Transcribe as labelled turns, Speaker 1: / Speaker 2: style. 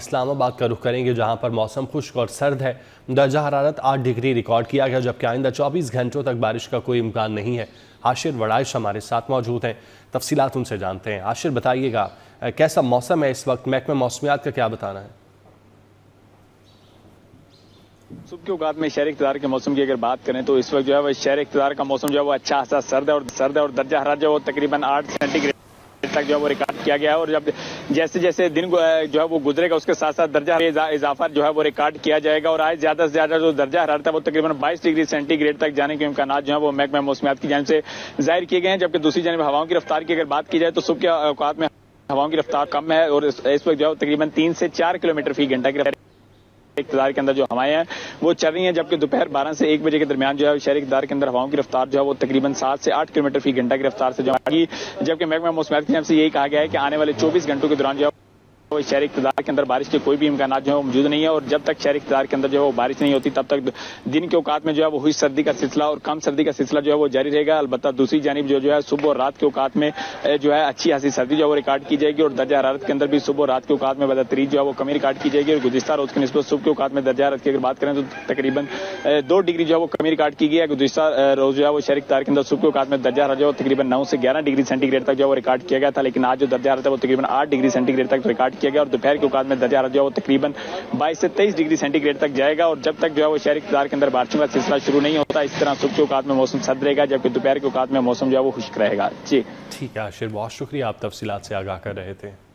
Speaker 1: इस्लामाबाद का रुख करेंगे, जहां पर मौसम खुश्क और सर्द है। दर्जा हरारत 8 डिग्री रिकॉर्ड किया गया, जबकि आइंदा 24 घंटों तक बारिश का कोई इम्कान नहीं है। आशिर वड़ाइश हमारे साथ मौजूद हैं, तफसीलात उनसे जानते हैं। आशिर, बताइएगा कैसा मौसम है इस वक्त, महकमा मौसमियात का क्या बताना है?
Speaker 2: सुबह के औकात में शहर इक़्तिदार के मौसम की अगर बात करें तो इस वक्त जो है वो शहर इक़्तिदार का मौसम जो है वो अच्छा खासा सर्द है और दर्जा हरारत जो है वो तकरीबन 8 सेंटीग्रेड तक जो है वो रिकॉर्ड किया गया है। और जब जैसे जैसे दिन जो है वो गुजरेगा उसके साथ साथ दर्जा इजाफा जो है वो रिकॉर्ड किया जाएगा। और आज ज्यादा से ज्यादा जो दर्जा हरारत है वो तकरीबन 22 डिग्री सेंटीग्रेड तक जाने के इम्कान जो है वो महकमा मौसमियात की जानिब से जाहिर किए गए हैं। जबकि दूसरी जानिब हवाओं की रफ्तार की अगर बात की जाए तो सुबह के औकात में हवाओं की रफ्तार कम है और इस वक्त जो है तकरीबन 3 से 4 किलोमीटर फी घंटा की इक़्तिदार के अंदर जो हवाएं हैं वो चल रही हैं। जबकि दोपहर 12 से 1 बजे के दरमियान जो है शहर इक़्तिदार के अंदर हवाओं की रफ्तार जो है वो तकरीबन 7 से 8 किलोमीटर फी घंटा की रफ्तार से जो है। जबकि महकमा मौसमियात की तरफ से यही कहा गया है कि आने वाले 24 घंटों के दौरान जो है शहर इक़्तिदार के अंदर बारिश के कोई भी इम्कान जो है वो मौजूद नहीं है। और जब तक शहर इक़्तिदार के अंदर जो है वो बारिश नहीं होती तब तक दिन के औकात में जो है वो हुई सर्दी का सिलसिला और कम सर्दी का सिलसिला जो है वो जारी रहेगा। अलबत्ता दूसरी जानिब जो है सुबह और रात के औकात में जो है अच्छी खासी सर्दी जो है वो रिकॉर्ड की जाएगी और दर्जा हरारत के अंदर भी सुबह और रात के औकात में बदतरीन जो है वो कमी रिकॉर्ड की जाएगी। और गुज़िश्ता रोज की निस्बत सुबह के औकात में दर्जा हरारत की अगर बात करें तो तकरीबन 2 डिग्री जो है वो कमी रिकॉर्ड की गई है। गुज़िश्ता रोज जो है वो शहर इक़्तिदार के अंदर सुबह के औकात में दर्जा हरारत जो है तकरीबन 9 से 11 डिग्री सेंटीग्रेड तक जो है वो रिकॉर्ड किया गया था। लेकिन आज जो दर्जा हरारत है वो तकरीबन 8 डिग्री सेंटीग्रेड तक रिकॉर्ड किया गया और दोपहर के औकात में दर्जा हरारत जो है वो तकरीबन 22 से 23 डिग्री सेंटीग्रेड तक जाएगा। और जब तक जो है वो शहर इक़्तिदार के अंदर बारिशों का सिलसिला शुरू नहीं होता इस तरह सुबह के औकात में मौसम सर्द रहेगा, जबकि दोपहर के औकात में मौसम जो है वो खुश्क रहेगा। जी
Speaker 1: ठीक है आशिर, बहुत शुक्रिया, आप तफसीलात से आगाह कर रहे थे।